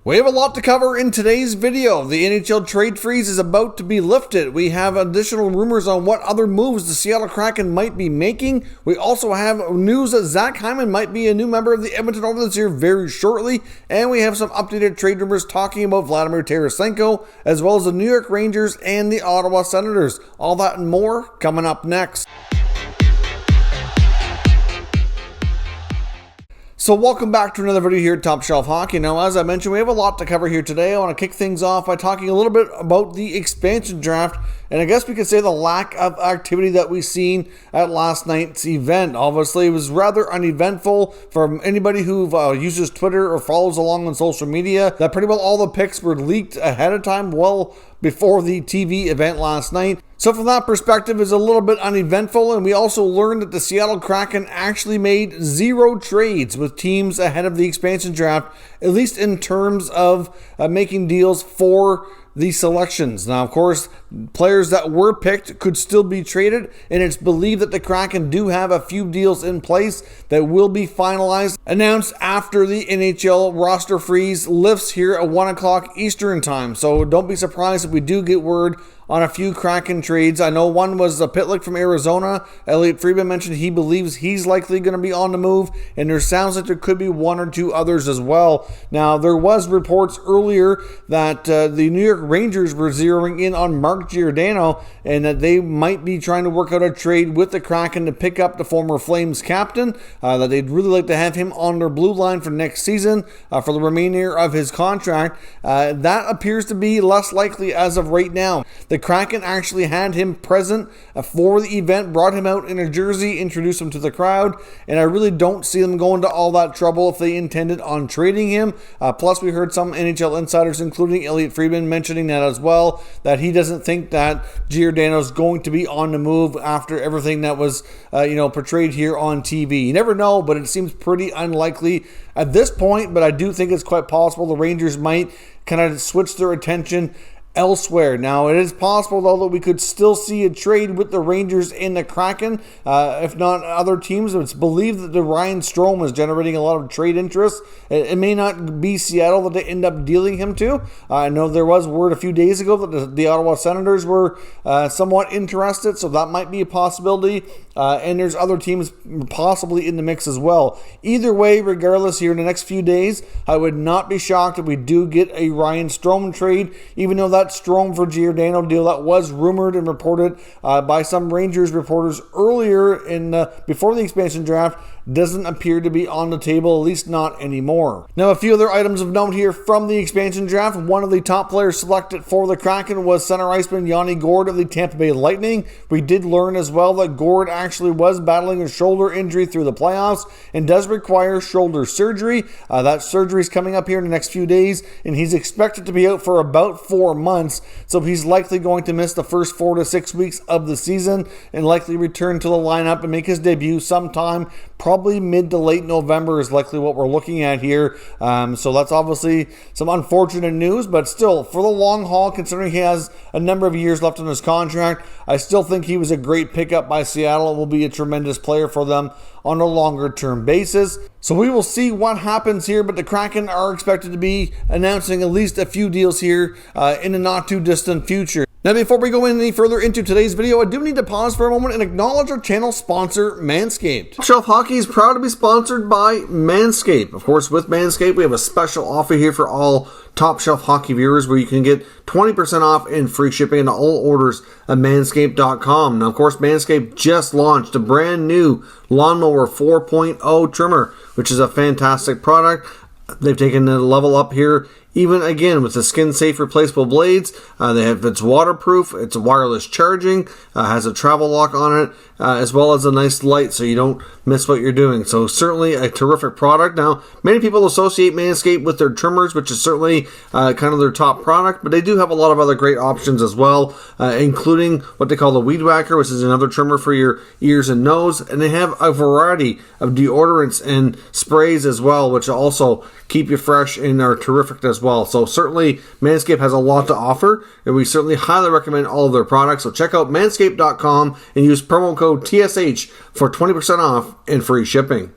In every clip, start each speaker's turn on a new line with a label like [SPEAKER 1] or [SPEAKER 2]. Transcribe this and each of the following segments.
[SPEAKER 1] We have a lot to cover in today's video. The NHL trade freeze is about to be lifted. We have additional rumors on what other moves the Seattle Kraken might be making. We also have news that Zach Hyman might be a new member of the Edmonton Oilers here very shortly. And we have some updated trade rumors talking about Vladimir Tarasenko, as well as the New York Rangers and the Ottawa Senators. All that and more coming up next. So welcome back to another video here at Top Shelf Hockey. Now, as I mentioned, we have a lot to cover here today. I want to kick things off by talking a little bit about the expansion draft, and I guess we could say the lack of activity that we've seen at last night's event. Obviously, it was rather uneventful for anybody who uses Twitter or follows along on social media. That pretty well all the picks were leaked ahead of time, well before the TV event last night. So from that perspective, it's a little bit uneventful, and we also learned that the Seattle Kraken actually made 0 trades with teams ahead of the expansion draft, at least in terms of making deals for the selections. Now, of course, players that were picked could still be traded, and it's believed that the Kraken do have a few deals in place that will be finalized, announced after the NHL roster freeze lifts here at 1 o'clock Eastern time. So don't be surprised if we do get word on a few Kraken trades. I know one was a Pitlick from Arizona. Elliot Friedman mentioned he believes he's likely going to be on the move, and there sounds like there could be 1 or 2 others as well. Now, there was reports earlier that the New York Rangers were zeroing in on Mark Giordano, and that they might be trying to work out a trade with the Kraken to pick up the former Flames captain, that they'd really like to have him on their blue line for next season for the remainder of his contract. That appears to be less likely as of right now. The Kraken actually had him present for the event, brought him out in a jersey, introduced him to the crowd, and I really don't see them going to all that trouble if they intended on trading him. Plus, we heard some NHL insiders, including Elliot Friedman, mentioning that as well, that he doesn't think that Giordano is going to be on the move after everything that was portrayed here on TV. You never know, but it seems pretty unlikely at this point, but I do think it's quite possible the Rangers might kind of switch their attention elsewhere. Now, it is possible, though, that we could still see a trade with the Rangers and the Kraken, if not other teams. It's believed that the Ryan Strome is generating a lot of trade interest. It may not be Seattle that they end up dealing him to. I know there was word a few days ago that the Ottawa Senators were somewhat interested, so that might be a possibility. And there's other teams possibly in the mix as well. Either way, regardless, here in the next few days, I would not be shocked if we do get a Ryan Strome trade, even though that Strome for Giordano deal that was rumored and reported by some Rangers reporters earlier before the expansion draft doesn't appear to be on the table, at least not anymore. Now, a few other items of note here from the expansion draft. One of the top players selected for the Kraken was center iceman Yanni Gourde of the Tampa Bay Lightning. We did learn as well that Gourde actually was battling a shoulder injury through the playoffs and does require shoulder surgery. That surgery is coming up here in the next few days, and he's expected to be out for about 4 months, so he's likely going to miss the first 4 to 6 weeks of the season and likely return to the lineup and make his debut sometime probably mid to late November is likely what we're looking at here. So that's obviously some unfortunate news, but still, for the long haul, considering he has a number of years left on his contract, I still think he was a great pickup by Seattle and will be a tremendous player for them on a longer term basis. So we will see what happens here, but the Kraken are expected to be announcing at least a few deals here in the not too distant future. Now, before we go any further into today's video, I do need to pause for a moment and acknowledge our channel sponsor, Manscaped. Top Shelf Hockey is proud to be sponsored by Manscape. Of course, with Manscaped, we have a special offer here for all Top Shelf Hockey viewers where you can get 20% off and free shipping into all orders at manscaped.com. Now, of course, Manscaped just launched a brand new Lawnmower 4.0 trimmer, which is a fantastic product. They've taken the level up here, even again with the skin-safe replaceable blades. It's waterproof, it's wireless charging, has a travel lock on it, as well as a nice light so you don't miss what you're doing. So certainly a terrific product. Now, many people associate Manscaped with their trimmers, which is certainly kind of their top product, but they do have a lot of other great options as well, including what they call the Weed Whacker, which is another trimmer for your ears and nose. And they have a variety of deodorants and sprays as well, which also keep you fresh and are terrific as well. So certainly Manscaped has a lot to offer, and we certainly highly recommend all of their products. So check out manscaped.com and use promo code TSH for 20% off and free shipping.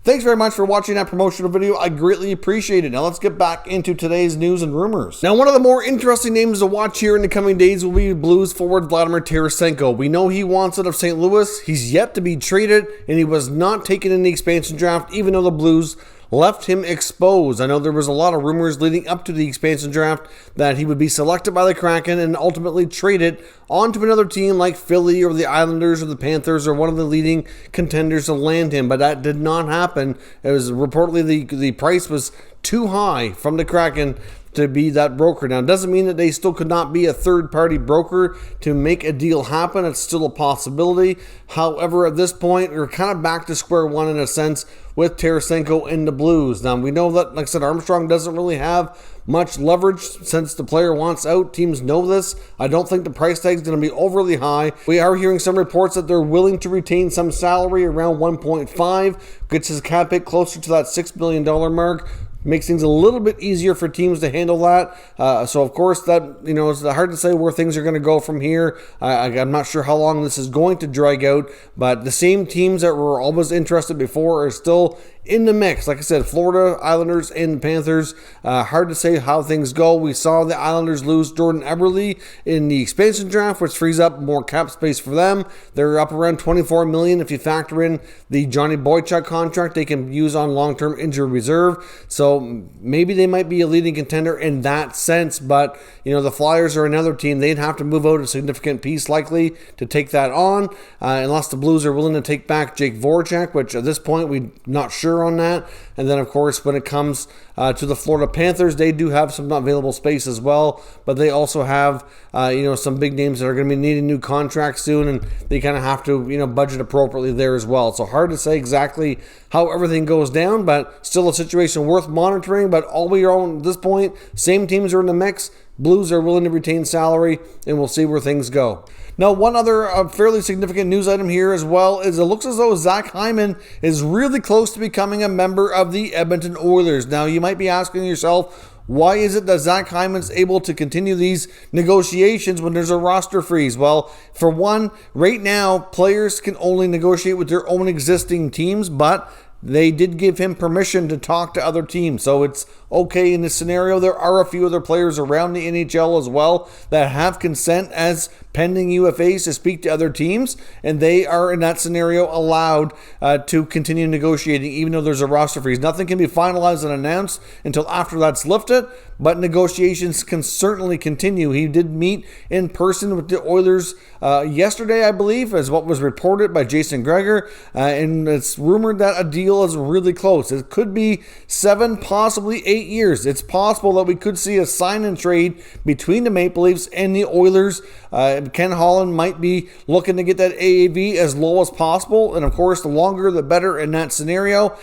[SPEAKER 1] Thanks very much for watching that promotional video. I greatly appreciate it. Now let's get back into today's news and rumors. Now, one of the more interesting names to watch here in the coming days will be Blues forward Vladimir Tarasenko. We know he wants out of St. Louis. He's yet to be traded, and he was not taken in the expansion draft, even though the Blues left him exposed. I know there was a lot of rumors leading up to the expansion draft that he would be selected by the Kraken and ultimately traded onto another team like Philly or the Islanders or the Panthers or one of the leading contenders to land him, but that did not happen. It was reportedly the price was too high from the Kraken to be that broker. Now, it doesn't mean that they still could not be a third-party broker to make a deal happen. It's still a possibility. However, at this point, we're kind of back to square one in a sense with Tarasenko and the Blues. Now, we know that, like I said, Armstrong doesn't really have much leverage since the player wants out. Teams know this. I don't think the price tag is going to be overly high. We are hearing some reports that they're willing to retain some salary around 1.5, gets his cap hit closer to that $6 million mark. Makes things a little bit easier for teams to handle that. So, of course, that it's hard to say where things are going to go from here. I'm not sure how long this is going to drag out, but the same teams that were always interested before are still in the mix. Like I said, Florida, Islanders, and Panthers. Hard to say how things go. We saw the Islanders lose Jordan Eberle in the expansion draft, which frees up more cap space for them. They're up around $24 million if you factor in the Johnny Boychuk contract they can use on long-term injury reserve. So maybe they might be a leading contender in that sense, but the Flyers are another team. They'd have to move out a significant piece likely to take that on, unless the Blues are willing to take back Jake Voracek, which at this point we're not sure on that. And then, of course, when it comes to the Florida Panthers, they do have some available space as well, but they also have some big names that are going to be needing new contracts soon, and they kind of have to budget appropriately there as well. So hard to say exactly how everything goes down, but still a situation worth monitoring. But all we are on at this point, same teams are in the mix. Blues are willing to retain salary, and we'll see where things go. Now, one other fairly significant news item here as well is it looks as though Zach Hyman is really close to becoming a member of the Edmonton Oilers. Now, you might be asking yourself, why is it that Zach Hyman's able to continue these negotiations when there's a roster freeze? Well, for one, right now, players can only negotiate with their own existing teams, but they did give him permission to talk to other teams. So it's okay in this scenario. There are a few other players around the NHL as well that have consent as pending UFAs to speak to other teams, and they are in that scenario allowed to continue negotiating even though there's a roster freeze. Nothing can be finalized and announced until after that's lifted, but negotiations can certainly continue. He did meet in person with the Oilers yesterday, I believe, as what was reported by Jason Gregor, and it's rumored that a deal is really close. It could be 7, possibly 8 years. It's possible that we could see a sign and trade between the Maple Leafs and the Oilers. Ken Holland might be looking to get that AAV as low as possible, and of course, the longer the better in that scenario.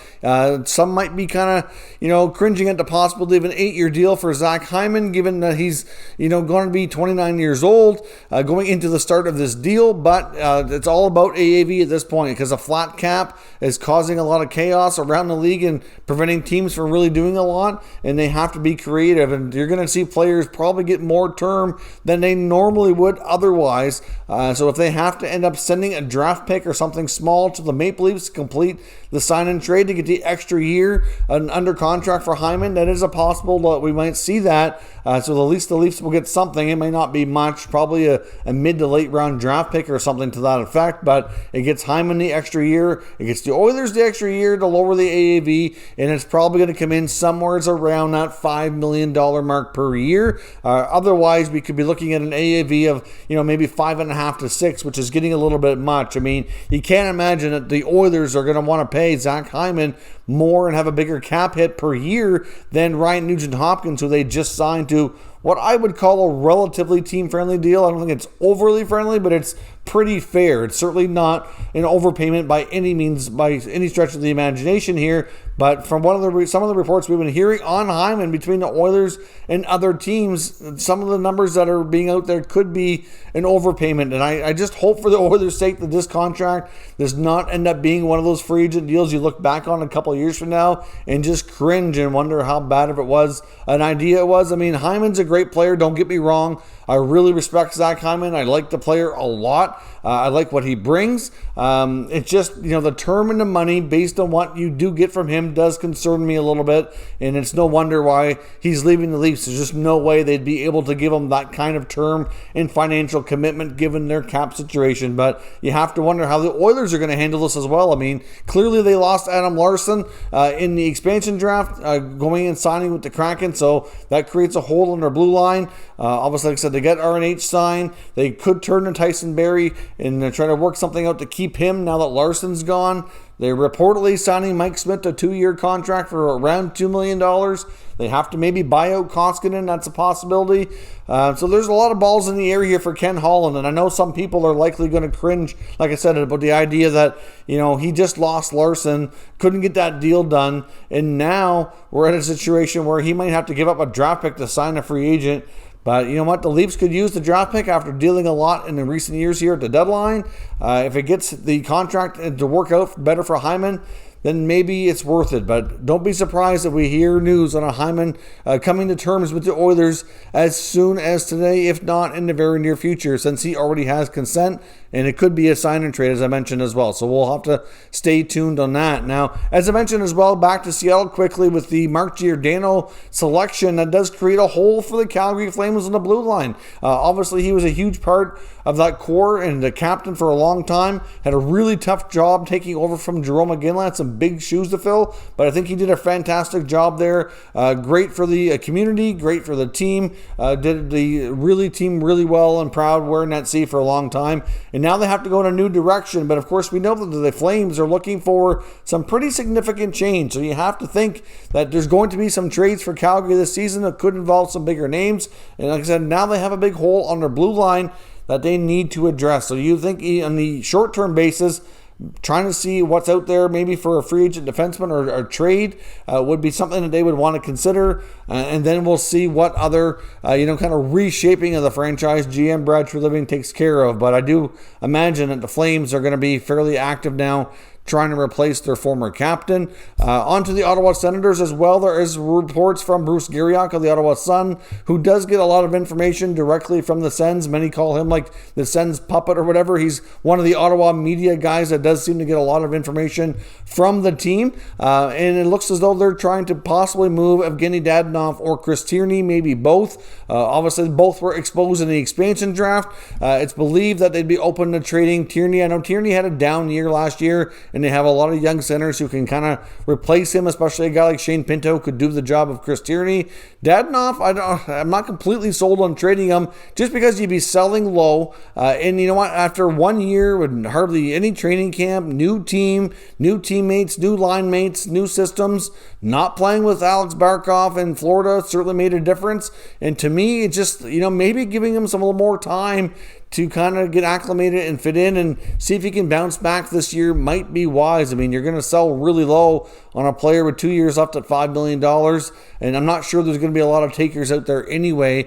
[SPEAKER 1] Some might be kind of, cringing at the possibility of an 8-year deal for Zach Hyman, given that he's, going to be 29 years old going into the start of this deal. But it's all about AAV at this point because a flat cap is causing a lot of chaos around the league and preventing teams from really doing a lot, and they have to be creative. And you're going to see players probably get more term than they normally would otherwise. So if they have to end up sending a draft pick or something small to the Maple Leafs to complete the sign and trade to get the extra year under contract for Hyman, that is a possible that we might see that. So at least the Leafs will get something. It may not be much, probably a mid to late round draft pick or something to that effect, but it gets Hyman the extra year. It gets the Oilers the extra year to lower the AAV, and it's probably going to come in somewhere around that $5 million mark per year. Otherwise, we could be looking at an AAV of maybe 5.5 to 6, which is getting a little bit much. I mean, you can't imagine that the Oilers are going to want to pay Zach Hyman more and have a bigger cap hit per year than Ryan Nugent-Hopkins, who they just signed to what I would call a relatively team-friendly deal. I don't think it's overly friendly, but it's pretty fair. It's certainly not an overpayment by any means, by any stretch of the imagination here. But from some of the reports we've been hearing on Hyman between the Oilers and other teams, some of the numbers that are being out there could be an overpayment. And I just hope for the Oilers' sake that this contract does not end up being one of those free agent deals you look back on a couple of years from now and just cringe and wonder how bad of it was an idea it was. I mean, Hyman's a great player, don't get me wrong. I really respect Zach Hyman. I like the player a lot. I like what he brings. It's just, the term and the money based on what you do get from him does concern me a little bit, and it's no wonder why he's leaving the Leafs. There's just no way they'd be able to give him that kind of term and financial commitment given their cap situation. But you have to wonder how the Oilers are going to handle this as well. I mean, clearly they lost Adam Larsson in the expansion draft, going and signing with the Kraken, so that creates a hole in their blue line. Obviously, like I said, they get RNH signed. They could turn to Tyson Barrie and try to work something out to keep him now that Larsson's gone. They're reportedly signing Mike Smith to a 2-year contract for around $2 million. They have to maybe buy out Koskinen. That's a possibility. So there's a lot of balls in the air here for Ken Holland. And I know some people are likely going to cringe, like I said, about the idea that, he just lost Larsson, couldn't get that deal done. And now we're in a situation where he might have to give up a draft pick to sign a free agent. But you know what? The Leafs could use the draft pick after dealing a lot in the recent years here at the deadline. If it gets the contract to work out better for Hyman, then maybe it's worth it. But don't be surprised if we hear news on a Hyman coming to terms with the Oilers as soon as today, if not in the very near future, since he already has consent. And it could be a sign and trade, as I mentioned as well. So we'll have to stay tuned on that. Now, as I mentioned as well, back to Seattle quickly with the Mark Giordano selection. That does create a hole for the Calgary Flames on the blue line. Obviously, he was a huge part of that core and the captain for a long time. Had a really tough job taking over from Jerome McGinley. Had some big shoes to fill, but I think he did a fantastic job there. Great for the community, great for the team. Did the team really well and proud wearing that C for a long time. And now they have to go in a new direction. But of course, we know that the Flames are looking for some pretty significant change. So you have to think that there's going to be some trades for Calgary this season that could involve some bigger names. And like I said, now they have a big hole on their blue line that they need to address. So you think on the short-term basis, trying to see what's out there maybe for a free agent defenseman or trade would be something that they would want to consider. And then we'll see what other, kind of reshaping of the franchise GM Brad Treliving takes care of. But I do imagine that the Flames are going to be fairly active now, trying to replace their former captain. On to the Ottawa Senators as well. There is reports from Bruce Garriock of the Ottawa Sun, who does get a lot of information directly from the Sens. Many call him like the Sens puppet or whatever. He's one of the Ottawa media guys that does seem to get a lot of information from the team. And it looks as though they're trying to possibly move Evgeny Dadonov or Chris Tierney, maybe both. Obviously, both were exposed in the expansion draft. It's believed that they'd be open to trading Tierney. I know Tierney had a down year last year, and they have a lot of young centers who can kind of replace him, especially a guy like Shane Pinto could do the job of Chris Tierney. Dadonov, I'm not completely sold on trading him just because you'd be selling low. And you know what? After 1 year with hardly any training camp, new team, new teammates, new line mates, new systems, not playing with Alex Barkov in Florida certainly made a difference. And to me, it just, maybe giving him some little more time to kind of get acclimated and fit in and see if he can bounce back this year might be wise. I mean, you're going to sell really low on a player with 2 years left at $5 million, and I'm not sure there's going to be a lot of takers out there anyway.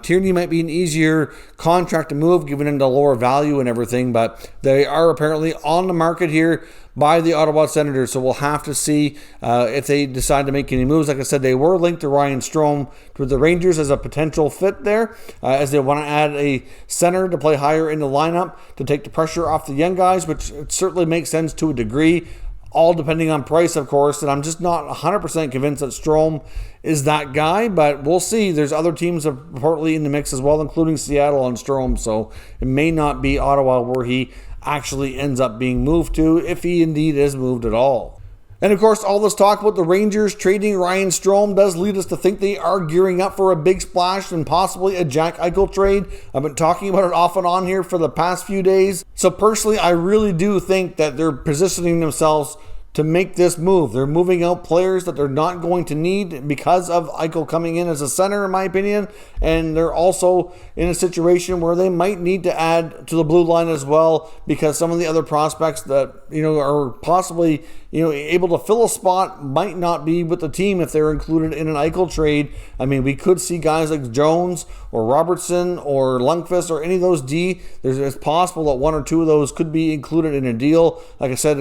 [SPEAKER 1] Tierney might be an easier contract to move given him the lower value and everything, but they are apparently on the market here by the Ottawa Senators, so we'll have to see if they decide to make any moves. Like I said, they were linked to Ryan Strome with the Rangers as a potential fit there, as they want to add a center to play higher in the lineup to take the pressure off the young guys, which certainly makes sense to a degree, all depending on price, of course. And I'm just not 100% convinced that Strome is that guy, but we'll see. There's other teams reportedly in the mix as well, including Seattle on Strome, so it may not be Ottawa where he actually ends up being moved to, if he indeed is moved at all. And of course, all this talk about the Rangers trading Ryan Strome does lead us to think they are gearing up for a big splash and possibly a Jack Eichel trade. I've been talking about it off and on here for the past few days. So personally, I really do think that they're positioning themselves to make this move. They're moving out players that they're not going to need because of Eichel coming in as a center, in my opinion. And they're also in a situation where they might need to add to the blue line as well, because some of the other prospects that, are possibly, able to fill a spot might not be with the team if they're included in an Eichel trade. I mean, we could see guys like Jones or Robertson or Lundqvist or any of those D. It's possible that one or two of those could be included in a deal. Like I said,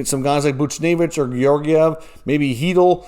[SPEAKER 1] some guys like Buchnevich or Georgiev, maybe Hedel,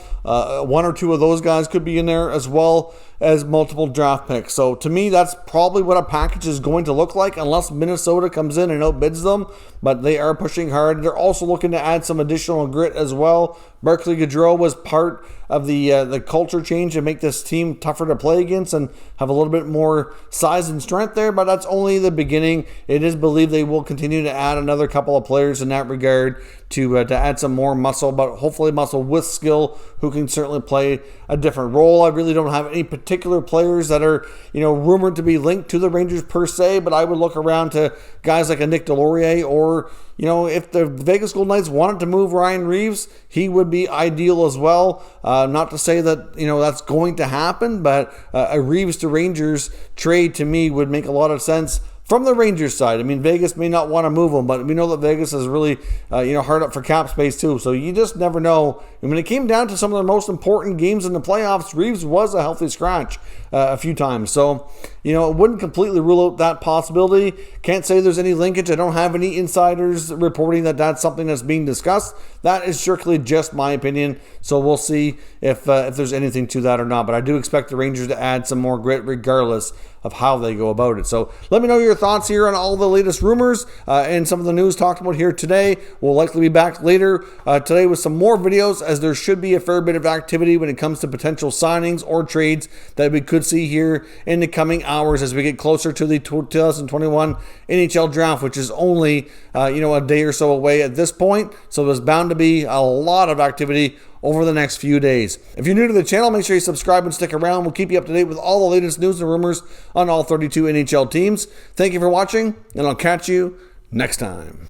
[SPEAKER 1] one or two of those guys could be in there as well. as multiple draft picks. So to me, that's probably what a package is going to look like, unless Minnesota comes in and outbids them. But they are pushing hard. They're also looking to add some additional grit as well. Barclay Goodrow was part of the culture change to make this team tougher to play against and have a little bit more size and strength there, but that's only the beginning. It is believed they will continue to add another couple of players in that regard to add some more muscle, but hopefully muscle with skill, who can certainly play a different role. I really don't have any particular players that are, rumored to be linked to the Rangers per se, but I would look around to guys like a Nick Delorier, or if the Vegas Golden Knights wanted to move Ryan Reeves, he would be ideal as well. Not to say that that's going to happen, but a Reeves to Rangers trade to me would make a lot of sense from the Rangers side. I mean, Vegas may not want to move him, but we know that Vegas is really, hard up for cap space too. So you just never know. And when it came down to some of the most important games in the playoffs, Reeves was a healthy scratch a few times. So, it wouldn't completely rule out that possibility. Can't say there's any linkage. I don't have any insiders reporting that that's something that's being discussed. That is strictly just my opinion. So we'll see if there's anything to that or not. But I do expect the Rangers to add some more grit regardless of how they go about it. So let me know your thoughts here on all the latest rumors and some of the news talked about here today. We'll likely be back later today with some more videos, as there should be a fair bit of activity when it comes to potential signings or trades that we could see here in the coming hours as we get closer to the 2021 NHL Draft, which is only a day or so away at this point. So there's bound to be a lot of activity over the next few days. If you're new to the channel, make sure you subscribe and stick around. We'll keep you up to date with all the latest news and rumors on all 32 NHL teams. Thank you for watching, and I'll catch you next time.